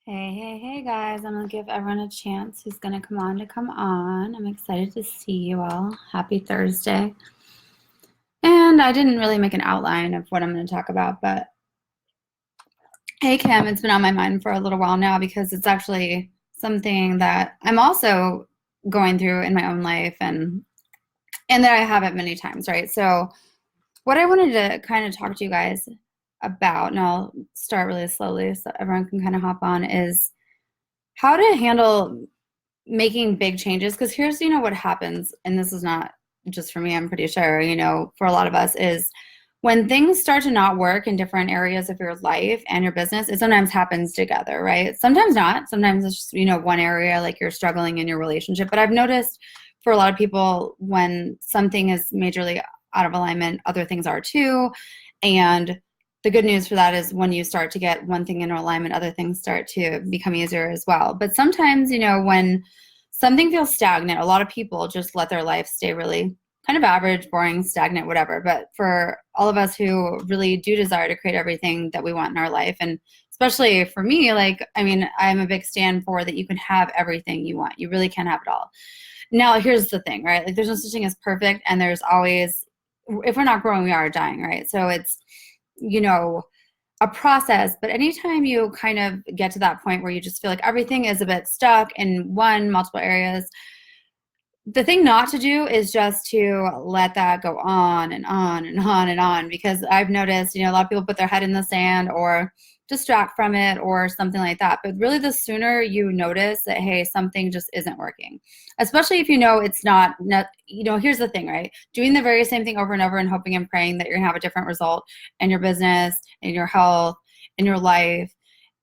Hey, guys. I'm going to give everyone a chance who's going to come on. I'm excited to see you all. Happy Thursday. And I didn't really make an outline of what I'm going to talk about, but hey, Kim, it's been on my mind for a little while now because it's actually something that I'm also going through in my own life and that I have it many times, right? So what I wanted to kind of talk to you guys about, and I'll start really slowly so everyone can kind of hop on, is how to handle making big changes. Because here's what happens, and this is not just for me, I'm pretty sure for a lot of us, is when things start to not work in different areas of your life and your business, it sometimes happens together, right? Sometimes not. Sometimes it's just one area, like you're struggling in your relationship. But I've noticed for a lot of people, when something is majorly out of alignment, other things are too. And the good news for that is when you start to get one thing in alignment, other things start to become easier as well. But sometimes, when something feels stagnant, a lot of people just let their life stay really kind of average, boring, stagnant, whatever. But for all of us who really do desire to create everything that we want in our life, and especially for me, I'm a big stand for that you can have everything you want. You really can have it all. Now, here's the thing, right? Like, there's no such thing as perfect, and there's always, if we're not growing, we are dying, right? So it's, a process. But anytime you kind of get to that point where you just feel like everything is a bit stuck in multiple areas, the thing not to do is just to let that go on and on and on and on, because I've noticed, a lot of people put their head in the sand or distract from it or something like that. But really, the sooner you notice that, hey, something just isn't working, especially if it's not, here's the thing, right? Doing the very same thing over and over and hoping and praying that you're gonna have a different result in your business, in your health, in your life,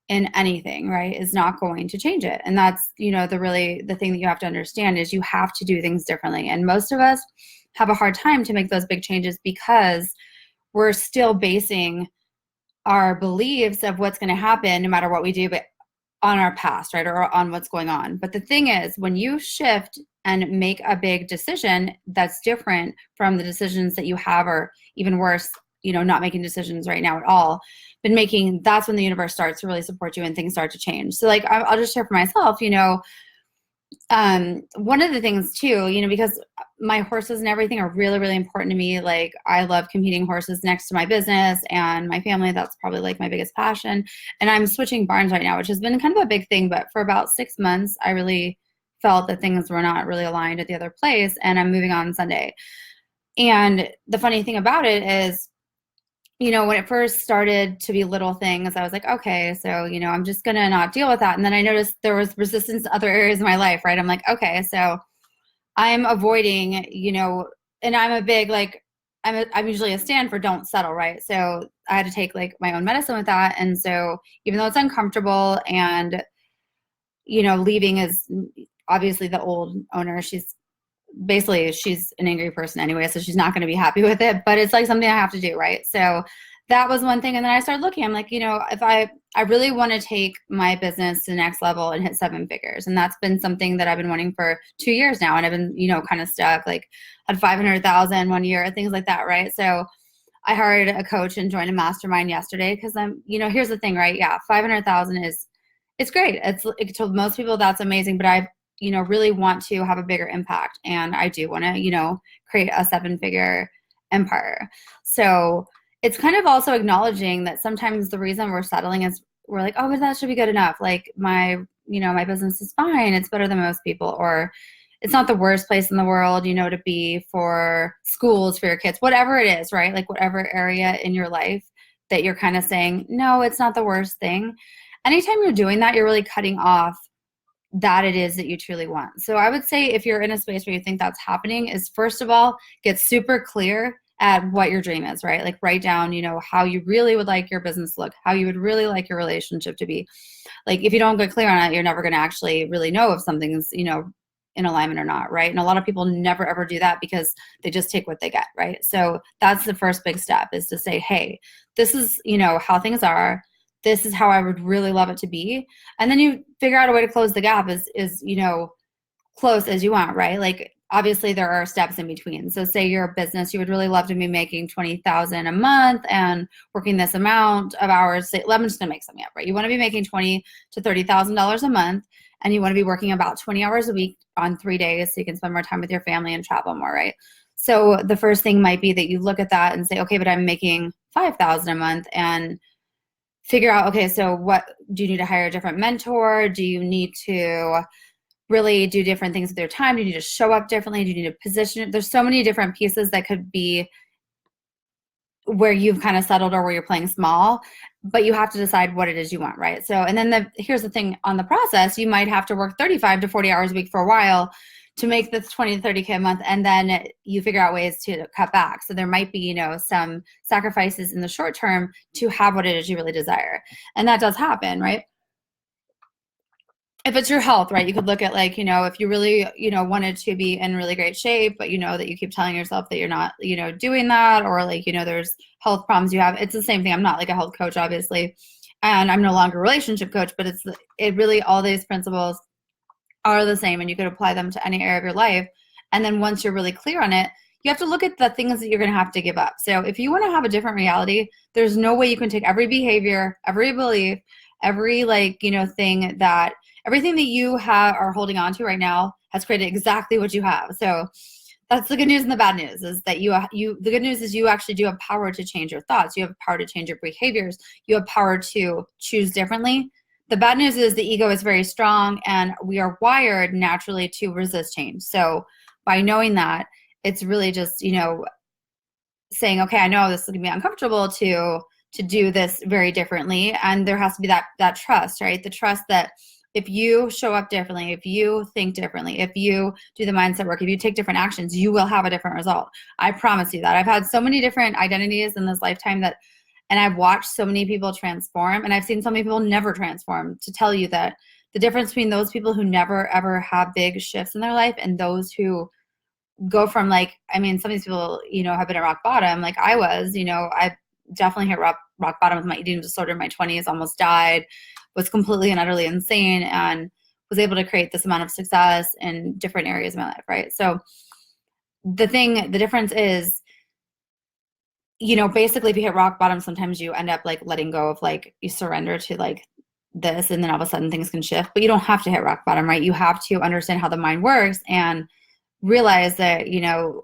in anything, right, is not going to change it. And that's, the thing that you have to understand is you have to do things differently. And most of us have a hard time to make those big changes because we're still basing our beliefs of what's going to happen no matter what we do, but on our past, right, or on what's going on. But the thing is, when you shift and make a big decision that's different from the decisions that you have, or even worse, not making decisions right now at all, been making, that's when the universe starts to really support you and things start to change. So like, I'll just share for myself, one of the things too, because my horses and everything are really, really important to me. Like, I love competing horses next to my business and my family. That's probably like my biggest passion. And I'm switching barns right now, which has been kind of a big thing. But for about 6 months, I really felt that things were not really aligned at the other place. And I'm moving on Sunday. And the funny thing about it is, when it first started to be little things, I was like, okay, so, I'm just going to not deal with that. And then I noticed there was resistance to other areas of my life, right? I'm like, okay, so I'm avoiding, and I'm a big, like, I'm usually a stand for don't settle, right? So I had to take like my own medicine with that. And so even though it's uncomfortable and, leaving is obviously the old owner, she's an angry person anyway, so she's not going to be happy with it, but it's like something I have to do, right? So that was one thing. And then I started looking, I'm like, if I really want to take my business to the next level and hit 7 figures. And that's been something that I've been wanting for 2 years now. And I've been, kind of stuck, like at 500,000 one year, things like that, right? So I hired a coach and joined a mastermind yesterday because here's the thing, right? Yeah, 500,000 it's great. To most people, that's amazing, but I've really want to have a bigger impact. And I do want to, create a 7-figure empire. So it's kind of also acknowledging that sometimes the reason we're settling is we're like, oh, but that should be good enough. Like my business is fine. It's better than most people, or it's not the worst place in the world, to be for schools, for your kids, whatever it is, right? Like whatever area in your life that you're kind of saying, no, it's not the worst thing. Anytime you're doing that, you're really cutting off that it is that you truly want. So I would say if you're in a space where you think that's happening, is first of all, get super clear at what your dream is, right? Like write down, how you really would like your business to look, how you would really like your relationship to be. Like if you don't get clear on it, you're never going to actually really know if something's, in alignment or not, right? And a lot of people never ever do that because they just take what they get, right? So that's the first big step, is to say, hey, this is, how things are. This is how I would really love it to be. And then you figure out a way to close the gap as close as you want, right? Like obviously there are steps in between. So say you're a business, you would really love to be making 20,000 a month and working this amount of hours. Say, I'm just gonna make something up, right? You want to be making $20,000 to $30,000 a month, and you want to be working about 20 hours a week on 3 days so you can spend more time with your family and travel more, right? So the first thing might be that you look at that and say, okay, but I'm making 5,000 a month, and figure out, okay, so what do you need to hire a different mentor? Do you need to really do different things with your time? Do you need to show up differently? Do you need to position it? There's so many different pieces that could be where you've kind of settled or where you're playing small, but you have to decide what it is you want, right? So, and then here's the thing on the process, you might have to work 35 to 40 hours a week for a while to make this 20 to 30K a month, and then you figure out ways to cut back. So there might be, some sacrifices in the short term to have what it is you really desire. And that does happen, right? If it's your health, right, you could look at if you really, wanted to be in really great shape, but that you keep telling yourself that you're not, doing that, or there's health problems you have. It's the same thing. I'm not like a health coach, obviously, and I'm no longer a relationship coach, but it really, all these principles are the same, and you could apply them to any area of your life. And then once you're really clear on it, you have to look at the things that you're going to have to give up. So if you want to have a different reality, there's no way you can take every behavior, every belief, every thing that everything that you are holding on to right now has created exactly what you have. So that's the good news, and the bad news is that the good news is you actually do have power to change your thoughts. You have power to change your behaviors. You have power to choose differently. The bad news is the ego is very strong, and we are wired naturally to resist change. So by knowing that, it's really just, saying, okay, I know this is going to be uncomfortable to do this very differently. And there has to be that trust, right? The trust that if you show up differently, if you think differently, if you do the mindset work, if you take different actions, you will have a different result. I promise you that. I've had so many different identities in this lifetime and I've watched so many people transform, and I've seen so many people never transform, to tell you that the difference between those people who never ever have big shifts in their life and those who go from some of these people, have been at rock bottom, like I was, I definitely hit rock bottom with my eating disorder in my 20s, almost died, was completely and utterly insane, and was able to create this amount of success in different areas of my life, right? So the difference is, basically if you hit rock bottom, sometimes you end up letting go of you surrender to this, and then all of a sudden things can shift, but you don't have to hit rock bottom, right? You have to understand how the mind works and realize that,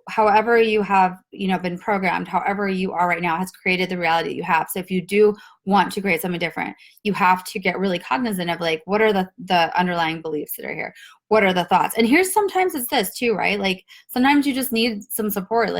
however you have, been programmed, however you are right now has created the reality that you have. So if you do want to create something different, you have to get really cognizant of what are the underlying beliefs that are here? What are the thoughts? And sometimes it's this too, right? Sometimes you just need some support.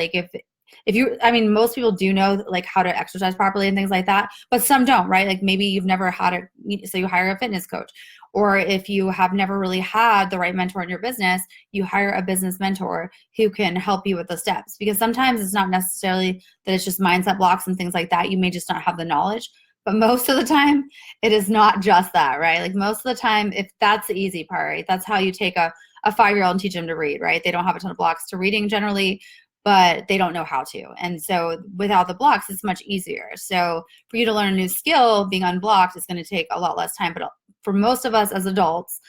If you, most people do know how to exercise properly and things like that, but some don't, right? Maybe you've never had so you hire a fitness coach. Or if you have never really had the right mentor in your business, you hire a business mentor who can help you with the steps. Because sometimes it's not necessarily that it's just mindset blocks and things like that. You may just not have the knowledge. But most of the time, it is not just that, right? Most of the time, if that's the easy part, right? That's how you take a 5-year-old and teach them to read, right? They don't have a ton of blocks to reading generally, but they don't know how to. And so without the blocks, it's much easier. So for you to learn a new skill, being unblocked is going to take a lot less time. But for most of us as adults,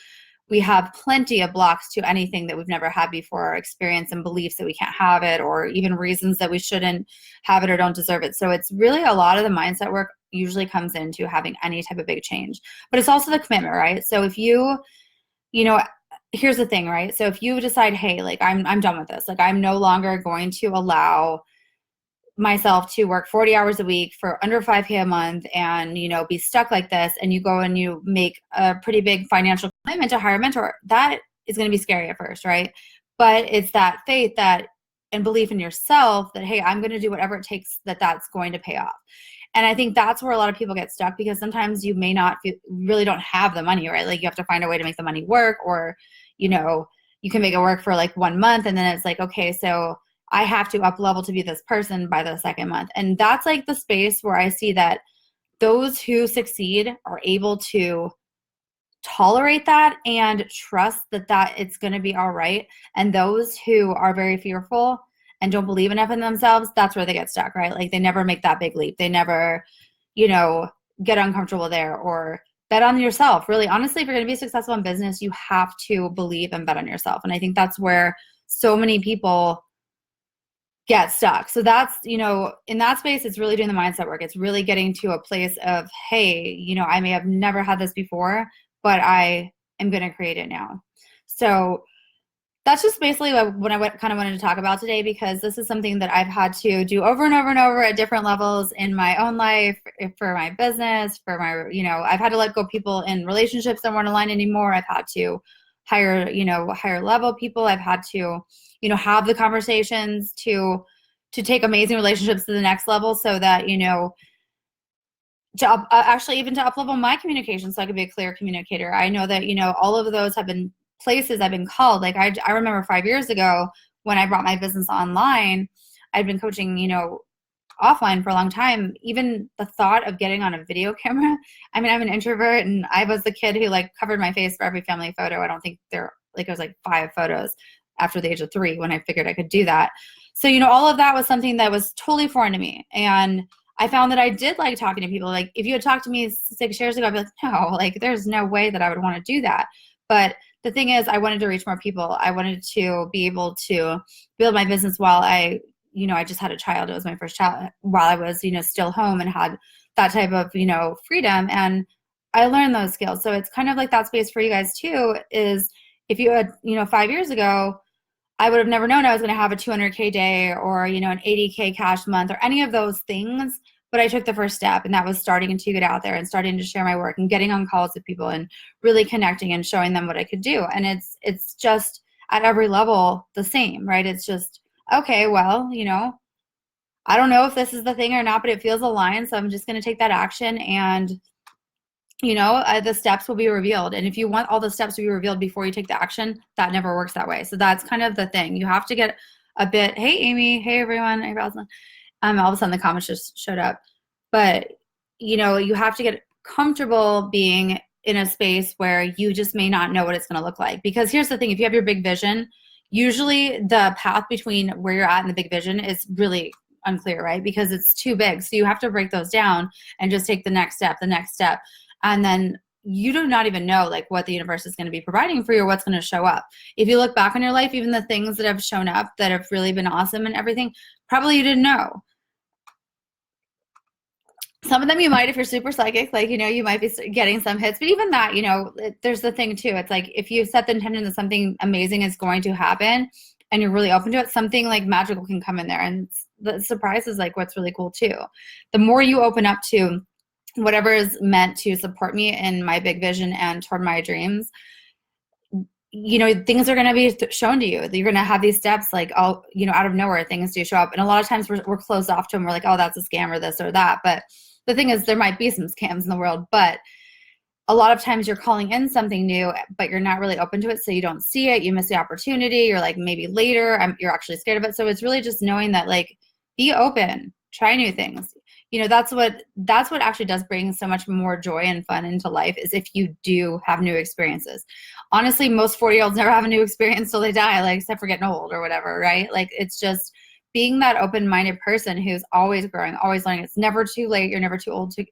we have plenty of blocks to anything that we've never had before, or experience and beliefs that we can't have it, or even reasons that we shouldn't have it or don't deserve it. So it's really a lot of the mindset work usually comes into having any type of big change. But it's also the commitment, right? So if you here's the thing, right? So if you decide, hey, I'm done with this, I'm no longer going to allow myself to work 40 hours a week for under 5K a month and, be stuck like this, and you go and you make a pretty big financial commitment to hire a mentor, that is going to be scary at first, right? But it's that faith and belief in yourself that, hey, I'm going to do whatever it takes, that's going to pay off. And I think that's where a lot of people get stuck, because sometimes you may not really don't have the money, right? You have to find a way to make the money work, or, you can make it work for 1 month, and then it's okay, so I have to up level to be this person by the second month. And that's the space where I see that those who succeed are able to tolerate that and trust that it's going to be all right. And those who are very fearful and don't believe enough in themselves, that's where they get stuck, right? They never make that big leap. They never, get uncomfortable there, or bet on yourself. Really, honestly, if you're going to be successful in business, you have to believe and bet on yourself. And I think that's where so many people get stuck. So that's, in that space, it's really doing the mindset work. It's really getting to a place of, hey, I may have never had this before, but I am going to create it now. So that's just basically what I kind of wanted to talk about today, because this is something that I've had to do over and over and over at different levels in my own life, for my business, for my, I've had to let go people in relationships that weren't aligned anymore. I've had to hire, higher level people. I've had to, have the conversations to take amazing relationships to the next level, so that, to actually even to up-level my communication so I could be a clear communicator. I know that, all of those have been places I've been called. Like I remember 5 years ago when I brought my business online, I'd been coaching, offline for a long time. Even the thought of getting on a video camera, I mean, I'm an introvert, and I was the kid who covered my face for every family photo. I don't think it was 5 photos after the age of 3 when I figured I could do that. So, all of that was something that was totally foreign to me. And I found that I did like talking to people. Like if you had talked to me 6 years ago, I'd be like, no, there's no way that I would want to do that. But the thing is, I wanted to reach more people. I wanted to be able to build my business while I just had a child. It was my first child, while I was, still home and had that type of, freedom. And I learned those skills. So it's kind of like that space for you guys too, is if you had, 5 years ago, I would have never known I was going to have a 200K day or, an 80K cash month or any of those things. But I took the first step, and that was starting to get out there and starting to share my work and getting on calls with people and really connecting and showing them what I could do. And it's just at every level the same, right? It's just, okay, well, I don't know if this is the thing or not, but it feels aligned. So I'm just going to take that action, and the steps will be revealed. And if you want all the steps to be revealed before you take the action, that never works that way. So that's kind of the thing. You have to get a bit, hey, Amy, hey, everyone, hey, Rosalind. All of a sudden the comments just showed up. But, you have to get comfortable being in a space where you just may not know what it's going to look like. Because here's the thing, if you have your big vision, usually the path between where you're at and the big vision is really unclear, right? Because it's too big. So you have to break those down and just take the next step. And then you do not even know what the universe is going to be providing for you or what's going to show up. If you look back on your life, even the things that have shown up that have really been awesome and everything, probably you didn't know. Some of them you might, if you're super psychic, you might be getting some hits, but even that, there's the thing too. It's if you set the intention that something amazing is going to happen and you're really open to it, something magical can come in there. And the surprise is what's really cool too. The more you open up to whatever is meant to support me in my big vision and toward my dreams, things are going to be shown to you. You're going to have these steps out of nowhere, things do show up. And a lot of times we're closed off to them. We're like, oh, that's a scam or this or that. But the thing is, there might be some scams in the world, but a lot of times you're calling in something new, but you're not really open to it. So you don't see it. You miss the opportunity. You're maybe later, you're actually scared of it. So it's really just knowing that be open, try new things. That's what actually does bring so much more joy and fun into life, is if you do have new experiences. Honestly, most 40-year-olds never have a new experience till they die, except for getting old or whatever, right? It's just being that open-minded person who's always growing, always learning. It's never too late. You're never too old to,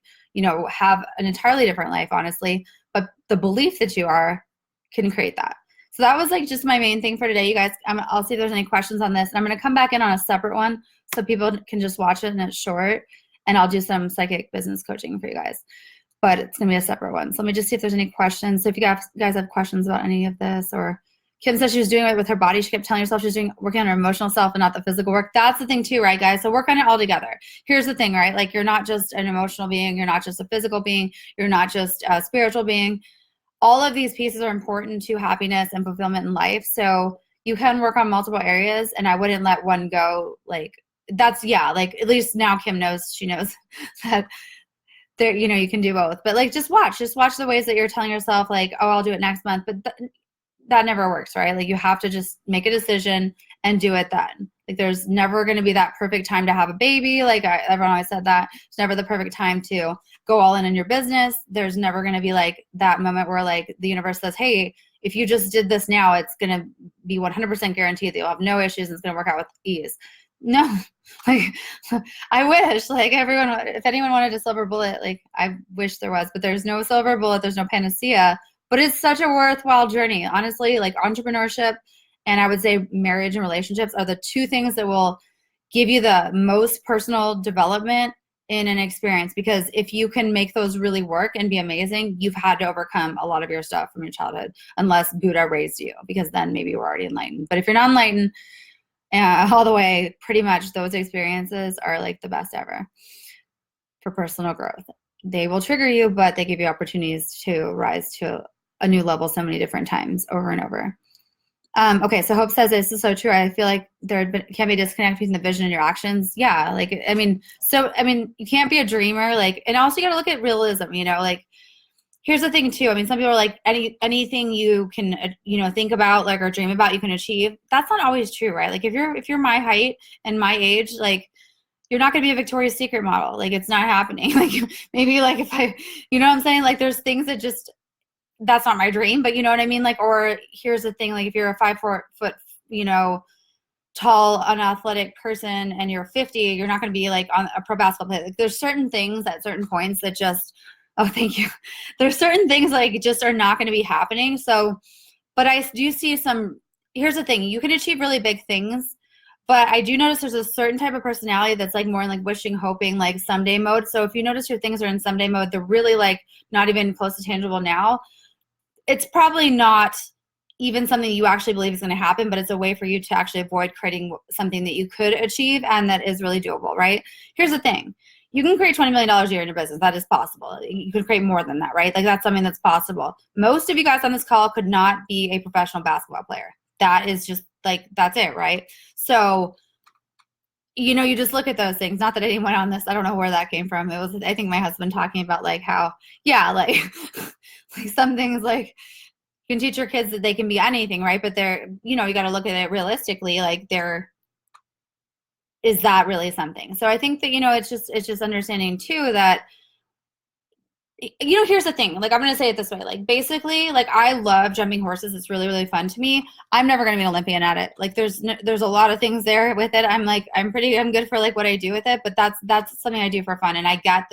have an entirely different life, honestly. But the belief that you are can create that. So that was just my main thing for today, you guys. I'll see if there's any questions on this. And I'm going to come back in on a separate one so people can just watch it and it's short. And I'll do some psychic business coaching for you guys. But it's going to be a separate one. So let me just see if there's any questions. So if you guys have questions about any of this, or Kim said she was doing it with her body. She kept telling herself she was working on her emotional self and not the physical work. That's the thing too, right, guys? So work on it all together. Here's the thing, right? You're not just an emotional being. You're not just a physical being. You're not just a spiritual being. All of these pieces are important to happiness and fulfillment in life. So you can work on multiple areas, and I wouldn't let one go. That's, at least now Kim knows, she knows that there, you can do both. But just watch the ways that you're telling yourself oh, I'll do it next month. But that never works, right? You have to just make a decision and do it then. There's never going to be that perfect time to have a baby. Everyone always said that. It's never the perfect time to go all in your business. There's never going to be that moment where the universe says, hey, if you just did this now, it's going to be 100% guaranteed that you'll have no issues and it's going to work out with ease. No, I wish everyone, if anyone wanted a silver bullet, I wish there was, but there's no silver bullet. There's no panacea, but it's such a worthwhile journey. Honestly, entrepreneurship and I would say marriage and relationships are the two things that will give you the most personal development in an experience, because if you can make those really work and be amazing, you've had to overcome a lot of your stuff from your childhood, unless Buddha raised you, because then maybe you're already enlightened. But if you're not enlightened all the way, pretty much those experiences are like the best ever for personal growth. They will trigger you, but they give you opportunities to rise to a new level so many different times over and over. Okay, so Hope says this is so true. I feel like there can be a disconnect between the vision and your actions. Yeah, like, I mean, you can't be a dreamer, like, and also you gotta look at realism, you know, like, here's the thing too. I mean, some people are like, anything you can, think about, like, or dream about, you can achieve. That's not always true, right? Like, if you're my height and my age, like, you're not going to be a Victoria's Secret model. Like, it's not happening. Like, maybe, like, if I, you know what I'm saying? Like, there's things that just, that's not my dream, but you know what I mean? Like, or here's the thing, like, if you're a 5 foot, tall, unathletic person and you're 50, you're not going to be like on a pro basketball player. Like, there's certain things at certain points that just, oh, thank you. There's certain things like just are not going to be happening. So, but I do see here's the thing, you can achieve really big things, but I do notice there's a certain type of personality that's like more in like wishing, hoping, like someday mode. So if you notice your things are in someday mode, they're really like not even close to tangible now. It's probably not even something you actually believe is going to happen, but it's a way for you to actually avoid creating something that you could achieve and that is really doable, right? Here's the thing. You can create $20 million a year in your business. That is possible. You could create more than that, right? Like, that's something that's possible. Most of you guys on this call could not be a professional basketball player. That is just like, that's it, right? So, you just look at those things. Not that anyone on this, I don't know where that came from. It was, I think, my husband talking about like how, yeah, like, like some things, like, you can teach your kids that they can be anything, right? But you got to look at it realistically. Like, is that really something? So I think that, it's just understanding too that, here's the thing. Like, I'm going to say it this way. Like, basically, like, I love jumping horses. It's really, really fun to me. I'm never going to be an Olympian at it. Like, there's a lot of things there with it. I'm like, I'm good for like what I do with it, but that's something I do for fun. And I get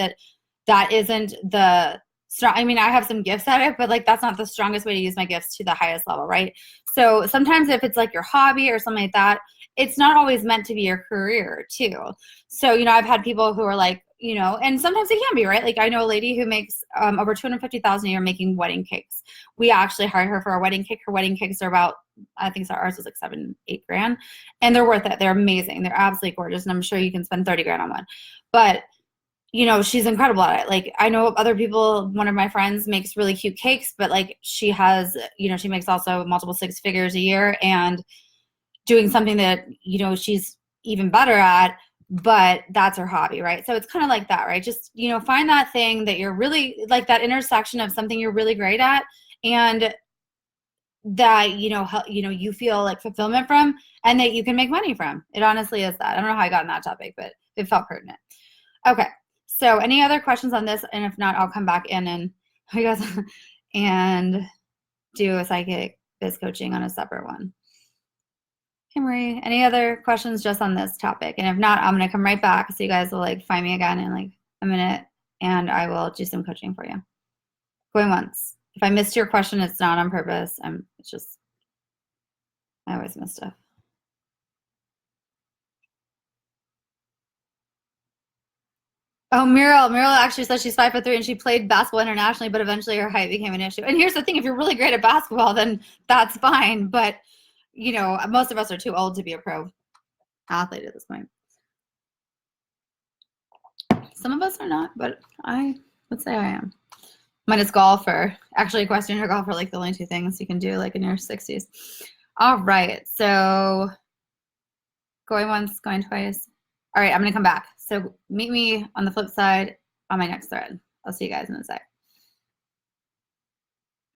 that isn't the strong. I mean, I have some gifts at it, but like, that's not the strongest way to use my gifts to the highest level, right? So sometimes if it's like your hobby or something like that, it's not always meant to be your career too. So, I've had people who are like, and sometimes it can be, right? Like, I know a lady who makes over $250,000 a year making wedding cakes. We actually hired her for a wedding cake. Her wedding cakes are about, I think so, ours was like $7-8 grand, and they're worth it. They're amazing. They're absolutely gorgeous, and I'm sure you can spend 30 grand on one. But she's incredible at it. Like, I know other people, one of my friends makes really cute cakes, but like, she has, she makes also multiple 6 figures a year and doing something that, she's even better at, but that's her hobby, right? So it's kind of like that, right? Just, find that thing that you're really, like, that intersection of something you're really great at and that, you feel like fulfillment from and that you can make money from. It honestly is that. I don't know how I got on that topic, but it felt pertinent. Okay. So any other questions on this? And if not, I'll come back in and and do a psychic biz coaching on a separate one. Hey, Marie, any other questions just on this topic? And if not, I'm going to come right back so you guys will like find me again in like a minute and I will do some coaching for you. Going once. If I missed your question, it's not on purpose. It's just, I always miss stuff. Oh, Muriel actually says she's 5'3" and she played basketball internationally, but eventually her height became an issue. And here's the thing, if you're really great at basketball, then that's fine. But, most of us are too old to be a pro athlete at this point. Some of us are not, but I would say I am. Minus golf or actually equestrian or golf are like the only two things you can do like in your 60s. All right, so going once, going twice. All right, I'm gonna come back. So meet me on the flip side on my next thread. I'll see you guys in a sec.